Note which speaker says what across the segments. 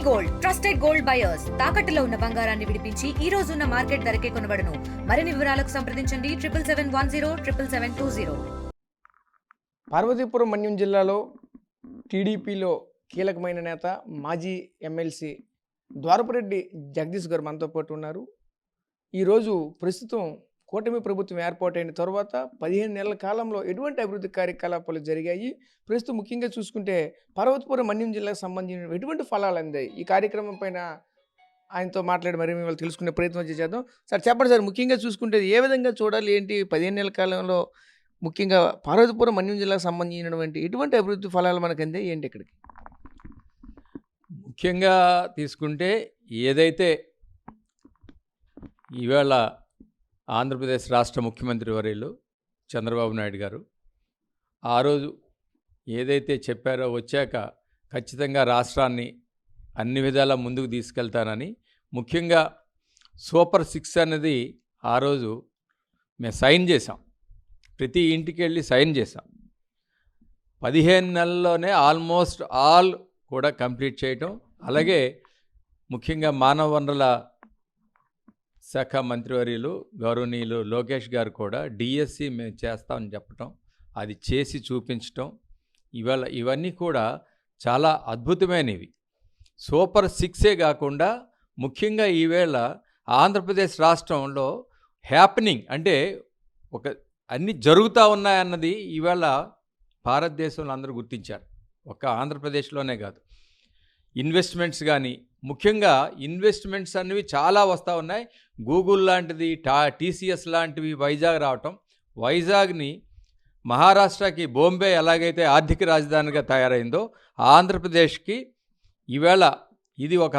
Speaker 1: Gold trusted gold buyers తాకట్టులో ఉన్న బంగారాన్ని విడిపించి ఈ రోజు ఉన్న మార్కెట్ ధరకే కొనబడును. మరిన్ని వివరాలకు సంప్రదించండి 7771077720.
Speaker 2: పార్వతీపురం మన్యం జిల్లాలో టీడీపీలో కీలకమైన నేత మాజీ ఎమ్మెల్సీ ద్వారపురెడ్డి జగదీష్ గారు మనతో పాటు ఉన్నారు. ఈరోజు ప్రస్తుతం కూటమి ప్రభుత్వం ఏర్పాటైన తర్వాత 15 నెలల కాలంలో ఎటువంటి అభివృద్ధి కార్యకలాపాలు జరిగాయి, ప్రస్తుతం ముఖ్యంగా చూసుకుంటే పార్వతీపురం మన్యం జిల్లాకు సంబంధించిన ఎటువంటి ఫలాలు అందాయి, ఈ కార్యక్రమం పైన ఆయనతో మాట్లాడి మరి మేము తెలుసుకునే ప్రయత్నం చేద్దాం. సార్ చెప్పండి సార్, ముఖ్యంగా చూసుకుంటే ఏ విధంగా చూడాలి, ఏంటి 15 నెలల కాలంలో ముఖ్యంగా పార్వతీపురం మన్యం జిల్లాకు సంబంధించినటువంటి ఎటువంటి అభివృద్ధి ఫలాలు మనకు అందాయి, ఏంటి ఇక్కడికి?
Speaker 3: ముఖ్యంగా తీసుకుంటే ఏదైతే ఈవేళ ఆంధ్రప్రదేశ్ రాష్ట్ర ముఖ్యమంత్రి వర్యులు చంద్రబాబు నాయుడు గారు ఆ రోజు ఏదైతే చెప్పారో వచ్చాక ఖచ్చితంగా రాష్ట్రాన్ని అన్ని విధాలా ముందుకు తీసుకెళ్తానని, ముఖ్యంగా సూపర్ 6 అనేది ఆ రోజు మేము సైన్ చేసాం, ప్రతి ఇంటికి వెళ్ళి సైన్ చేసాం. 15 నెలల్లోనే ఆల్మోస్ట్ ఆల్ కూడా కంప్లీట్ చేయటం, అలాగే ముఖ్యంగా మానవ వనరుల శాఖ మంత్రివర్యులు గౌరవనీయులు లోకేష్ గారు కూడా డిఎస్సి మేము చేస్తామని చెప్పటం, అది చేసి చూపించటం, ఇవన్నీ కూడా చాలా అద్భుతమైనవి. సూపర్ 6 కాకుండా ముఖ్యంగా ఈవేళ ఆంధ్రప్రదేశ్ రాష్ట్రంలో హ్యాపెనింగ్ అంటే అన్నీ జరుగుతూ ఉన్నాయన్నది ఈవేళ భారతదేశంలో అందరూ గుర్తించారు. ఒక్క ఆంధ్రప్రదేశ్లోనే కాదు, ఇన్వెస్ట్మెంట్స్ కానీ, ముఖ్యంగా ఇన్వెస్ట్మెంట్స్ అనేవి చాలా వస్తూ ఉన్నాయి. గూగుల్ లాంటిది, టీసీఎస్ లాంటివి వైజాగ్ రావటం, వైజాగ్ని మహారాష్ట్రకి బాంబే ఎలాగైతే ఆర్థిక రాజధానిగా తయారైందో ఆంధ్రప్రదేశ్కి ఈవేళ ఇది ఒక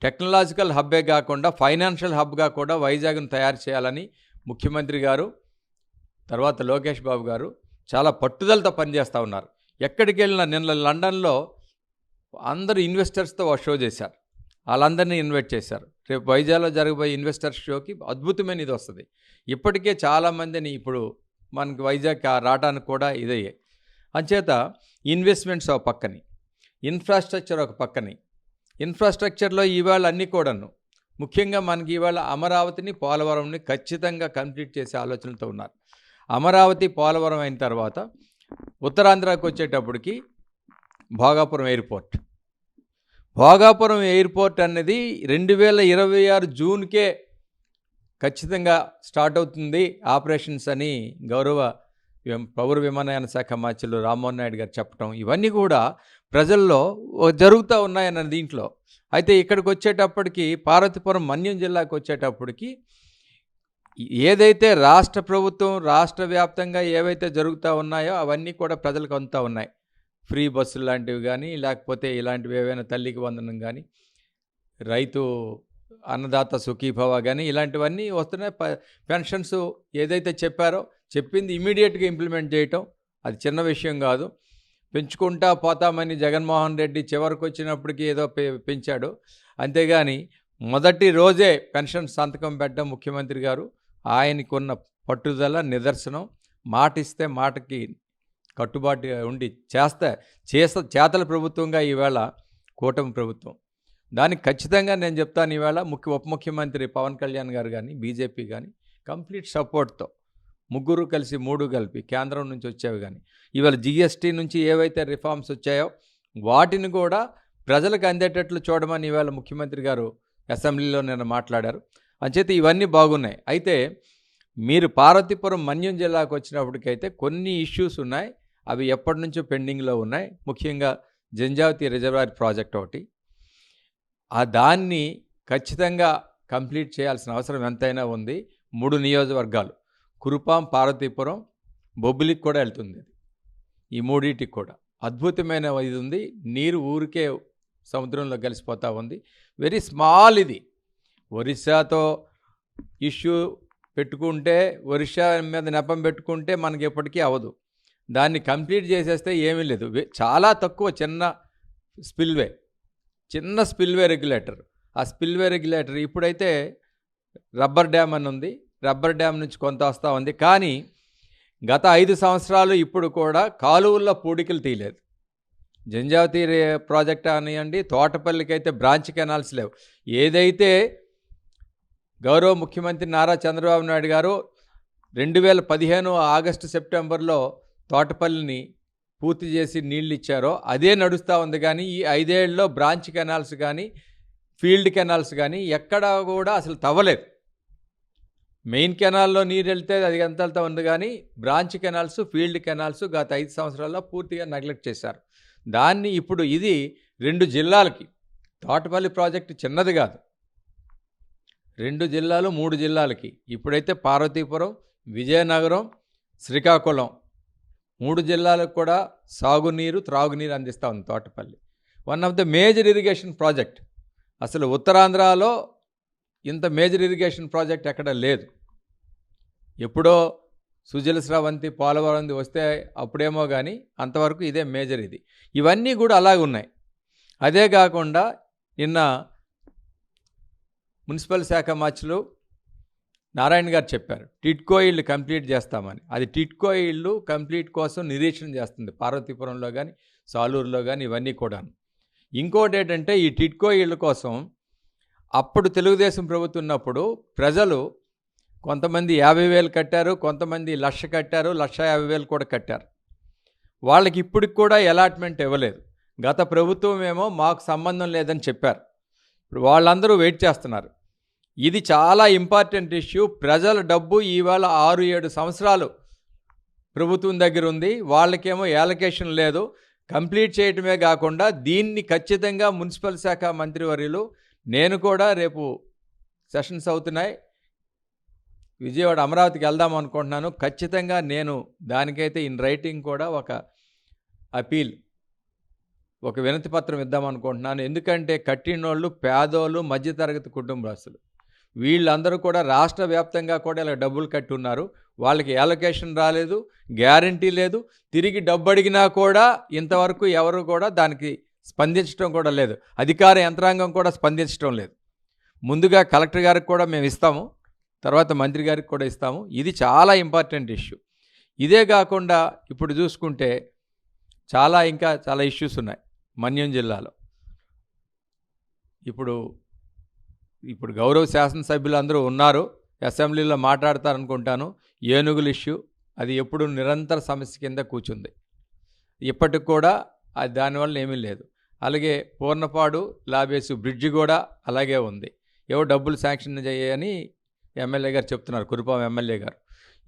Speaker 3: టెక్నాలజికల్ హబ్బే కాకుండా ఫైనాన్షియల్ హబ్గా కూడా వైజాగ్ను తయారు చేయాలని ముఖ్యమంత్రి గారు తర్వాత లోకేష్ బాబు గారు చాలా పట్టుదలతో పనిచేస్తూ ఉన్నారు. ఎక్కడికి వెళ్ళినా నిన్న లండన్లో అందరూ ఇన్వెస్టర్స్తో ఒక షో చేశారు, వాళ్ళందరినీ ఇన్వైట్ చేశారు. రేపు వైజాగ్లో జరగబోయే ఇన్వెస్టర్స్ షోకి అద్భుతమైన ఇది వస్తుంది. ఇప్పటికే చాలామందిని ఇప్పుడు మనకి వైజాగ్ రావడానికి కూడా ఇదయ్యాయి. అంచేత ఇన్వెస్ట్మెంట్స్ ఒక పక్కని, ఇన్ఫ్రాస్ట్రక్చర్ ఒక పక్కని, ఇన్ఫ్రాస్ట్రక్చర్లో ఇవాళ అన్నీ కూడాను ముఖ్యంగా మనకి ఇవాళ అమరావతిని పోలవరంని ఖచ్చితంగా కంప్లీట్ చేసే ఆలోచనలతో ఉన్నారు. అమరావతి పోలవరం అయిన తర్వాత ఉత్తరాంధ్రాకి వచ్చేటప్పటికి భోగాపురం ఎయిర్పోర్ట్ అనేది 2026 జూన్కే ఖచ్చితంగా స్టార్ట్ అవుతుంది ఆపరేషన్స్ అని గౌరవ పౌర విమానయాన శాఖ మంత్రులు రామ్మోహన్ నాయుడు గారు చెప్పడం, ఇవన్నీ కూడా ప్రజల్లో జరుగుతూ ఉన్నాయన్న దీంట్లో. అయితే ఇక్కడికి వచ్చేటప్పటికి పార్వతీపురం మన్యం జిల్లాకు వచ్చేటప్పటికి ఏదైతే రాష్ట్ర ప్రభుత్వం రాష్ట్ర వ్యాప్తంగా ఏవైతే జరుగుతూ ఉన్నాయో అవన్నీ కూడా ప్రజలకు అందుతూ ఉన్నాయి. ఫ్రీ బస్సులు లాంటివి కానీ, లేకపోతే ఇలాంటివి ఏవైనా తల్లికి వందనం కానీ, రైతు అన్నదాత సుఖీభవ కానీ ఇలాంటివన్నీ వస్తున్నాయి. పెన్షన్స్ ఏదైతే చెప్పారో చెప్పింది ఇమీడియట్గా ఇంప్లిమెంట్ చేయటం అది చిన్న విషయం కాదు. పెంచుకుంటా పోతామని జగన్మోహన్ రెడ్డి చివరికి వచ్చినప్పటికీ ఏదో పెంచాడు, అంతేగాని మొదటి రోజే పెన్షన్ సంతకం పెట్టడం ముఖ్యమంత్రి గారు ఆయనకున్న పట్టుదల నిదర్శనం. మాట ఇస్తే మాటకి కట్టుబాటు ఉండి చేతల ప్రభుత్వంగా ఈవేళ కూటమి ప్రభుత్వం. దానికి ఖచ్చితంగా నేను చెప్తాను, ఈవేళ ఉప ముఖ్యమంత్రి పవన్ కళ్యాణ్ గారు కానీ బీజేపీ కానీ కంప్లీట్ సపోర్ట్తో ముగ్గురు కలిసి 3 కలిపి కేంద్రం నుంచి వచ్చేవి కానీ ఇవాళ జిఎస్టీ నుంచి ఏవైతే రిఫార్మ్స్ వచ్చాయో వాటిని కూడా ప్రజలకు అందేటట్లు చూడమని ఈవేళ ముఖ్యమంత్రి గారు అసెంబ్లీలో నిన్న మాట్లాడారు. అంచేత ఇవన్నీ బాగున్నాయి. అయితే మీరు పార్వతీపురం మన్యం జిల్లాకు వచ్చినప్పటికైతే కొన్ని ఇష్యూస్ ఉన్నాయి, అవి ఎప్పటి నుంచో పెండింగ్లో ఉన్నాయి. ముఖ్యంగా జంజావతి రిజర్వాయర్ ప్రాజెక్ట్ ఒకటి, దాన్ని ఖచ్చితంగా కంప్లీట్ చేయాల్సిన అవసరం ఎంతైనా ఉంది. 3 నియోజకవర్గాలు కురుపాం, పార్వతీపురం, బొబ్బిలికి కూడా వెళ్తుంది. ఈ మూడింటికి కూడా అద్భుతమైన ఇది ఉంది. నీరు ఊరికే సముద్రంలో కలిసిపోతూ ఉంది. వెరీ స్మాల్ ఇది. ఒరిస్సాతో ఇష్యూ పెట్టుకుంటే, ఒరిస్సా మీద నెపం పెట్టుకుంటే మనకి ఎప్పటికీ అవ్వదు. దాన్ని కంప్లీట్ చేసేస్తే ఏమీ లేదు. చాలా తక్కువ చిన్న స్పిల్వే రెగ్యులేటర్. ఆ స్పిల్వే రెగ్యులేటర్ ఇప్పుడైతే రబ్బర్ డ్యామ్ అని ఉంది, రబ్బర్ డ్యామ్ నుంచి కొంత వస్తూ ఉంది. కానీ గత 5 సంవత్సరాలు ఇప్పుడు కూడా కాలువల్లో పూడికలు తీయలేదు. జంజావతి ప్రాజెక్ట్ అనియండి, తోటపల్లికి అయితే బ్రాంచ్ కెనాల్స్ లేవు. ఏదైతే గౌరవ ముఖ్యమంత్రి నారా చంద్రబాబు నాయుడు గారు 2015 ఆగస్టు సెప్టెంబర్లో తోటపల్లిని పూర్తి చేసి నీళ్ళు ఇచ్చారో అదే నడుస్తూ ఉంది. కానీ ఈ 5 ఏళ్ళలో బ్రాంచ్ కెనాల్స్ కానీ ఫీల్డ్ కెనాల్స్ కానీ ఎక్కడా కూడా అసలు తవ్వలేదు. మెయిన్ కెనాల్లో నీరు వెళ్తే అది ఎంత వెళ్తా ఉంది, కానీ బ్రాంచ్ కెనాల్స్ ఫీల్డ్ కెనాల్స్ గత 5 సంవత్సరాల్లో పూర్తిగా నెగ్లెక్ట్ చేశారు. దాన్ని ఇప్పుడు ఇది 2 జిల్లాలకి, తోటపల్లి ప్రాజెక్టు చిన్నది కాదు, 2 జిల్లాలు 3 జిల్లాలకి ఇప్పుడైతే పార్వతీపురం, విజయనగరం, శ్రీకాకుళం 3 జిల్లాలకు కూడా సాగునీరు త్రాగునీరు అందిస్తూ ఉంది Thotapalli. One of the major irrigation project. అసలు ఉత్తరాంధ్రలో ఇంత మేజర్ ఇరిగేషన్ ప్రాజెక్ట్ ఎక్కడ లేదు. ఎప్పుడో సుజల స్రవంతి, పోలవరంది వస్తే అప్పుడేమో, కానీ అంతవరకు ఇదే మేజర్. ఇవన్నీ కూడా అలాగే ఉన్నాయి. అదే కాకుండా నిన్న మున్సిపల్ శాఖ మార్చులు నారాయణ గారు చెప్పారు టిడ్కో ఇళ్ళు కంప్లీట్ చేస్తామని. అది టిడ్కో ఇళ్ళు కంప్లీట్ కోసం నిరీక్షణ చేస్తుంది పార్వతీపురంలో కానీ సాలూరులో కానీ ఇవన్నీ కూడా. ఇంకోటి ఏంటంటే ఈ టిడ్కో ఇళ్ళ కోసం అప్పుడు తెలుగుదేశం ప్రభుత్వం ఉన్నప్పుడు ప్రజలు కొంతమంది 50,000 కట్టారు, కొంతమంది 1,00,000 కట్టారు, 1,50,000 కూడా కట్టారు. వాళ్ళకి ఇప్పటికి కూడా అలాట్మెంట్ ఇవ్వలేదు. గత ప్రభుత్వం ఏమో మాకు సంబంధం లేదని చెప్పారు. ఇప్పుడు వాళ్ళందరూ వెయిట్ చేస్తున్నారు. ఇది చాలా ఇంపార్టెంట్ ఇష్యూ. ప్రజల డబ్బు ఇవాళ 6-7 సంవత్సరాలు ప్రభుత్వం దగ్గర ఉంది, వాళ్ళకేమో అలొకేషన్ లేదు. కంప్లీట్ చేయటమే కాకుండా దీన్ని ఖచ్చితంగా మున్సిపల్ శాఖ మంత్రివర్యులు, నేను కూడా రేపు సెషన్స్ అవుతున్నాయి, విజయవాడ అమరావతికి వెళ్దాం అనుకుంటున్నాను. ఖచ్చితంగా నేను దానికైతే ఇన్ రైటింగ్ కూడా ఒక అపీల్, ఒక వినతి పత్రం ఇద్దామనుకుంటున్నాను. ఎందుకంటే కట్టినోళ్ళు పేదోళ్ళు, మధ్యతరగతి కుటుంబస్తులు, వీళ్ళందరూ కూడా రాష్ట్ర వ్యాప్తంగా కూడా ఇలా డబ్బులు కట్టి ఉన్నారు. వాళ్ళకి అలొకేషన్ రాలేదు, గ్యారంటీ లేదు. తిరిగి డబ్బు అడిగినా కూడా ఇంతవరకు ఎవరు కూడా దానికి స్పందించడం కూడా లేదు. అధికార యంత్రాంగం కూడా స్పందించడం లేదు. ముందుగా కలెక్టర్ గారికి కూడా మేము ఇస్తాము, తర్వాత మంత్రి గారికి కూడా ఇస్తాము. ఇది చాలా ఇంపార్టెంట్ ఇష్యూ. ఇదే కాకుండా ఇప్పుడు చూసుకుంటే ఇంకా చాలా ఇష్యూస్ ఉన్నాయి మన్యం జిల్లాలో. ఇప్పుడు గౌరవ శాసనసభ్యులు అందరూ ఉన్నారు, అసెంబ్లీలో మాట్లాడతారనుకుంటాను. ఏనుగుల ఇష్యూ అది ఎప్పుడు నిరంతర సమస్య కింద కూర్చుంది. ఇప్పటికి కూడా అది దానివల్ల ఏమీ లేదు. అలాగే పూర్ణపాడు లాబేసు బ్రిడ్జి కూడా అలాగే ఉంది. ఏవో డబ్బులు శాంక్షన్ చేయని ఎమ్మెల్యే గారు చెప్తున్నారు, కురుపాం ఎమ్మెల్యే గారు.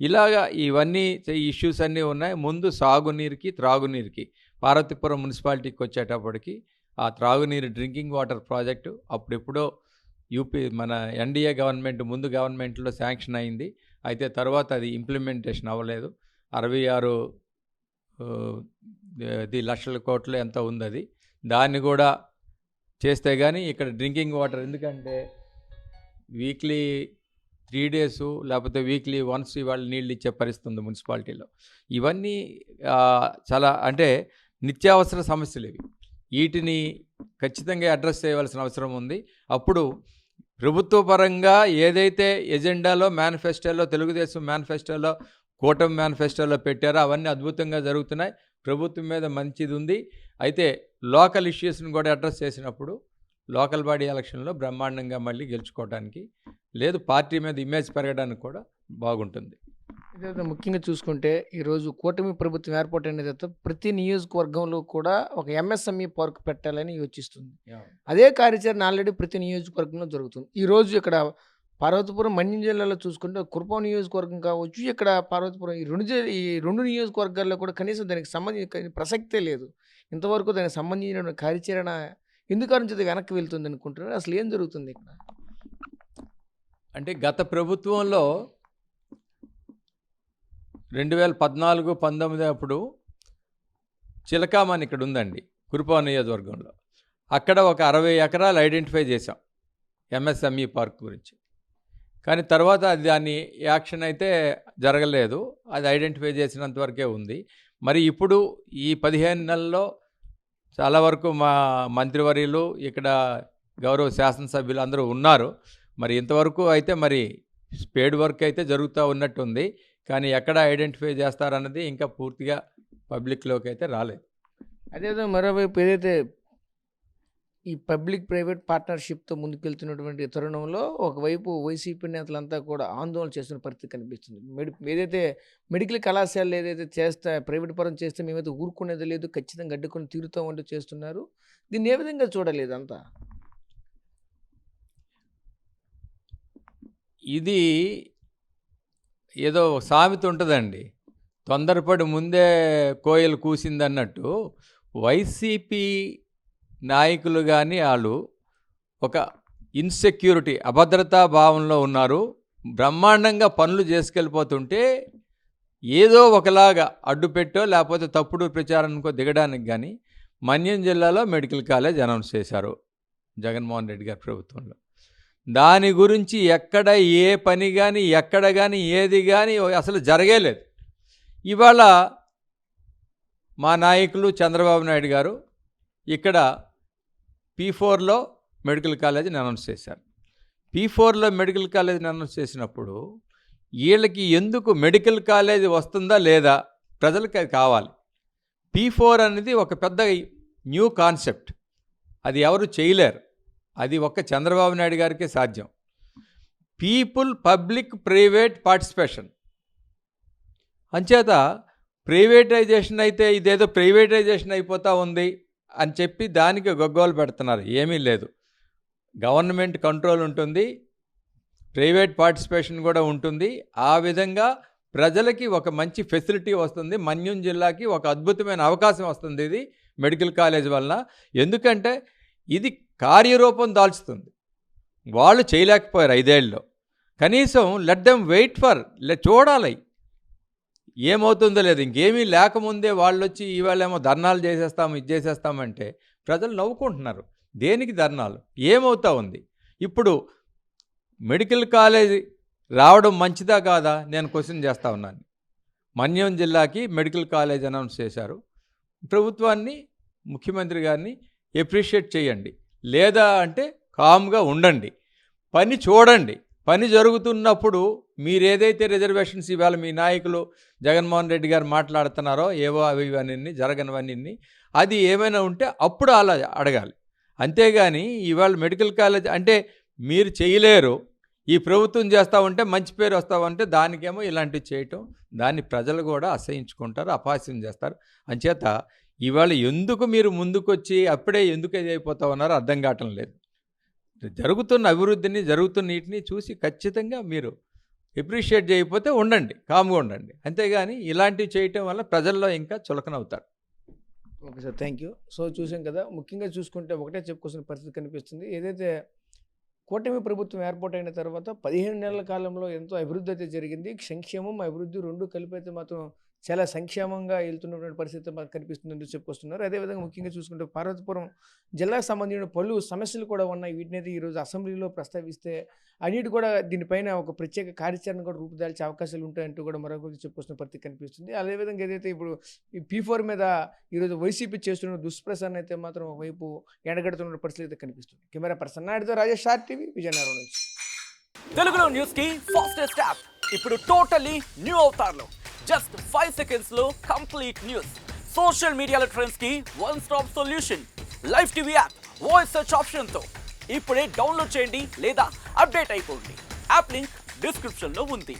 Speaker 3: ఇలాగా ఇవన్నీ ఇష్యూస్ అన్నీ ఉన్నాయి. ముందు సాగునీరుకి త్రాగునీరుకి పార్వతీపురం మున్సిపాలిటీకి వచ్చేటప్పటికి ఆ త్రాగునీరు డ్రింకింగ్ వాటర్ ప్రాజెక్టు అప్పుడెప్పుడో యూపీ మన ఎన్డీఏ గవర్నమెంట్ ముందు గవర్నమెంట్లో శాంక్షన్ అయింది. అయితే తర్వాత అది ఇంప్లిమెంటేషన్ అవ్వలేదు. 66 లక్షల కోట్లు ఎంత ఉంది అది. దాన్ని కూడా చేస్తే కానీ ఇక్కడ డ్రింకింగ్ వాటర్, ఎందుకంటే వీక్లీ 3 days లేకపోతే వీక్లీ వన్స్ ఇవాళ నీళ్ళు ఇచ్చే పరిస్థితి ఉంది మున్సిపాలిటీలో. ఇవన్నీ చాలా అంటే నిత్యావసర సమస్యలు ఇవి. వీటిని ఖచ్చితంగా అడ్రస్ చేయవలసిన అవసరం ఉంది. అప్పుడు ప్రభుత్వ పరంగా ఏదైతే ఎజెండాలో, మేనిఫెస్టోలో, తెలుగుదేశం మేనిఫెస్టోలో, కూటమి మేనిఫెస్టోలో పెట్టారో అవన్నీ అద్భుతంగా జరుగుతున్నాయి. ప్రభుత్వం మీద మంచిది ఉంది. అయితే లోకల్ ఇష్యూస్ని కూడా అడ్రస్ చేసినప్పుడు లోకల్ బాడీ ఎలక్షన్లో బ్రహ్మాండంగా మళ్ళీ గెలుచుకోవడానికి లేదు, పార్టీ మీద ఇమేజ్ పెరగడానికి కూడా బాగుంటుంది.
Speaker 2: ఇదైతే ముఖ్యంగా చూసుకుంటే ఈరోజు కూటమి ప్రభుత్వం ఏర్పాటైన తర్వాత ప్రతి నియోజకవర్గంలో కూడా ఒక ఎంఎస్ఎంఈ పార్క్ పెట్టాలని యోచిస్తుంది. అదే కార్యాచరణ ఆల్రెడీ ప్రతి నియోజకవర్గంలో జరుగుతుంది. ఈరోజు ఇక్కడ పార్వతీపురం మన్యం జిల్లాలో చూసుకుంటే కురుపాం నియోజకవర్గం కావచ్చు, ఇక్కడ పార్వతీపురం ఈ రెండు నియోజకవర్గాల్లో కూడా కనీసం దానికి సంబంధించిన ప్రసక్తే లేదు. ఇంతవరకు దానికి సంబంధించిన కార్యాచరణ ఎందుకు నుంచి వెనక్కి వెళ్తుంది అనుకుంటున్నారు? అసలు ఏం జరుగుతుంది ఇక్కడ?
Speaker 3: అంటే గత ప్రభుత్వంలో 2014-19 అప్పుడు చిలకామని ఇక్కడ ఉందండి కురుపాం నియోజకవర్గంలో. అక్కడ ఒక 60 ఎకరాలు ఐడెంటిఫై చేసాం ఎంఎస్ఎంఈ పార్క్ గురించి. కానీ తర్వాత దాన్ని యాక్షన్ అయితే జరగలేదు. అది ఐడెంటిఫై చేసినంత వరకే ఉంది. మరి ఇప్పుడు ఈ 15 నెలల్లో చాలా వరకు మా మంత్రివర్యులు, ఇక్కడ గౌరవ శాసనసభ్యులు అందరూ ఉన్నారు. మరి ఇంతవరకు అయితే మరి స్పేడ్ వర్క్ అయితే జరుగుతూ ఉన్నట్టుంది. కానీ ఎక్కడ ఐడెంటిఫై చేస్తారన్నది ఇంకా పూర్తిగా పబ్లిక్లోకి అయితే రాలేదు.
Speaker 2: అదేవిధంగా మరోవైపు ఏదైతే ఈ పబ్లిక్ ప్రైవేట్ పార్ట్నర్షిప్తో ముందుకెళ్తున్నటువంటి తరుణంలో ఒకవైపు వైసీపీ నేతలంతా కూడా ఆందోళన చేస్తున్న పరిస్థితి కనిపిస్తుంది. ఏదైతే మెడికల్ కళాశాలలు ఏదైతే ప్రైవేట్ పరం చేస్తే మేమైతే ఊరుకునేది లేదు, ఖచ్చితంగా అడ్డుకొని తీరుతామంటూ చేస్తున్నారు. దీన్ని ఏ విధంగా చూడాలి ఇదంతా?
Speaker 3: ఇది ఏదో సామెత ఉంటుందండి, తొందరపడి ముందే కోయలు కూసిందన్నట్టు. వైసీపీ నాయకులు కానీ వాళ్ళు ఒక ఇన్సెక్యూరిటీ, అభద్రతా భావంలో ఉన్నారు. బ్రహ్మాండంగా పనులు చేసుకెళ్ళిపోతుంటే ఏదో ఒకలాగా అడ్డుపెట్టో లేకపోతే తప్పుడు ప్రచారానికో దిగడానికి కానీ మన్యం జిల్లాలో మెడికల్ కాలేజ్ అనౌన్స్ చేశారు జగన్మోహన్ రెడ్డి గారి ప్రభుత్వంలో. దాని గురించి ఎక్కడ ఏ పని కానీ ఎక్కడ కానీ ఏది కానీ అసలు జరగలేదు. ఇవాళ మా నాయకులు చంద్రబాబు నాయుడు గారు ఇక్కడ P4లో మెడికల్ కాలేజీని అనౌన్స్ చేశారు. P4లో మెడికల్ కాలేజీని అనౌన్స్ చేసినప్పుడు వీళ్ళకి ఎందుకు మెడికల్ కాలేజీ వస్తుందా లేదా, ప్రజలకు అది కావాలి. P4 అనేది ఒక పెద్ద న్యూ కాన్సెప్ట్, అది ఎవరు చేయలేరు, అది ఒక్క చంద్రబాబు నాయుడు గారికే సాధ్యం. పబ్లిక్ ప్రైవేట్ పార్టిసిపేషన్ అంచేత ప్రైవేటైజేషన్ అయితే ఇదేదో ప్రైవేటైజేషన్ అయిపోతూ ఉంది అని చెప్పి దానికి గొగ్గోలు పెడుతున్నారు. ఏమీ లేదు, గవర్నమెంట్ కంట్రోల్ ఉంటుంది, ప్రైవేట్ పార్టిసిపేషన్ కూడా ఉంటుంది. ఆ విధంగా ప్రజలకి ఒక మంచి ఫెసిలిటీ వస్తుంది. మన్యం జిల్లాకి ఒక అద్భుతమైన అవకాశం వస్తుంది ఇది మెడికల్ కాలేజ్ వలన. ఎందుకంటే ఇది కార్యరూపం దాల్చుతుంది. వాళ్ళు చేయలేకపోయారు 5 ఏళ్ళలో. కనీసం లెట్ దెమ్ వెయిట్ ఫర్, చూడాలి ఏమవుతుందో లేదు. ఇంకేమీ లేకముందే వాళ్ళు వచ్చి ఇవాళేమో ధర్నాలు చేసేస్తాము ఇది చేసేస్తామంటే ప్రజలు నవ్వుకుంటున్నారు. దేనికి ధర్నాలు, ఏమవుతా ఉంది? ఇప్పుడు మెడికల్ కాలేజీ రావడం మంచిదా కాదా నేను క్వశ్చన్ చేస్తూ ఉన్నాను. మన్యం జిల్లాకి మెడికల్ కాలేజ్ అనౌన్స్ చేశారు. ప్రభుత్వాన్ని, ముఖ్యమంత్రి గారిని ఎప్రిషియేట్ చేయండి, లేదా అంటే కామ్గా ఉండండి, పని చూడండి. పని జరుగుతున్నప్పుడు మీరు ఏదైతే రిజర్వేషన్స్ ఇవాళ మీ నాయకులు జగన్మోహన్ రెడ్డి గారు మాట్లాడుతున్నారో ఏవో అవి ఇవన్నీ జరగనివన్నీ, అది ఏమైనా ఉంటే అప్పుడు అలా అడగాలి. అంతేగాని ఇవాళ మెడికల్ కాలేజ్ అంటే మీరు చేయలేరు, ఈ ప్రభుత్వం చేస్తూ ఉంటే మంచి పేరు వస్తామంటే దానికేమో ఇలాంటివి చేయటం, దాన్ని ప్రజలు కూడా అసహించుకుంటారు, అపహాస్యం చేస్తారు. అంచేత ఇవాళ ఎందుకు మీరు ముందుకొచ్చి అప్పుడే ఎందుకు అయిపోతా ఉన్నారో అర్థం కావటం లేదు. జరుగుతున్న అభివృద్ధిని, జరుగుతున్న నీటిని చూసి ఖచ్చితంగా మీరు ఎప్రిషియేట్ చేయకపోతే ఉండండి, కామ్గా ఉండండి. అంతేగాని ఇలాంటివి చేయటం వల్ల ప్రజల్లో ఇంకా చులకనవుతారు.
Speaker 2: Okay sir, thank you. So చూసాం కదా, ముఖ్యంగా చూసుకుంటే ఒకటే చెప్పుకోవాల్సిన పరిస్థితి కనిపిస్తుంది. ఏదైతే కూటమి ప్రభుత్వం ఏర్పాటైన తర్వాత 15 నెలల కాలంలో ఎంతో అభివృద్ధి అయితే జరిగింది. సంక్షేమం, అభివృద్ధి రెండు కలిపి అయితే మాత్రం చాలా సంక్షేమంగా వెళ్తున్నటువంటి పరిస్థితి మనకు కనిపిస్తుందని చెప్పుకొస్తున్నారు. అదేవిధంగా ముఖ్యంగా చూసుకుంటే పార్వతీపురం జిల్లాకు సంబంధించిన పలు సమస్యలు కూడా ఉన్నాయి. వీటినైతే ఈరోజు అసెంబ్లీలో ప్రస్తావిస్తే అన్నిటి కూడా దీనిపైన ఒక ప్రత్యేక కార్యాచరణ కూడా రూపుదాల్చే అవకాశాలు ఉంటాయంటూ కూడా మరొక చెప్పుకొస్తున్న పరిస్థితి కనిపిస్తుంది. అదేవిధంగా ఏదైతే ఇప్పుడు ఈ P4 మీద ఈరోజు వైసీపీ చేస్తున్న దుష్ప్రచారం అయితే మాత్రం ఒకవైపు ఎండగడుతున్న పరిస్థితి అయితే కనిపిస్తుంది. కెమెరా పర్సన్ నాయుడుతో రాజేష్, RTV, విజయనగరం నుంచి.
Speaker 4: తెలుగులో న్యూస్ కి ఫాస్టెస్ట్ యాప్ ఇప్పుడు టోటల్లీ న్యూ అవతార్లో జస్ట్ 5 సెకండ్స్ లో కంప్లీట్ న్యూస్. సోషల్ మీడియాలో ట్రెండ్స్ కి one stop solution. Live TV app voice search option తో ఇప్పుడే డౌన్లోడ్ చేయండి లేదా అప్డేట్ అయిపోండి. యాప్ లింక్ డిస్క్రిప్షన్ లో ఉంది.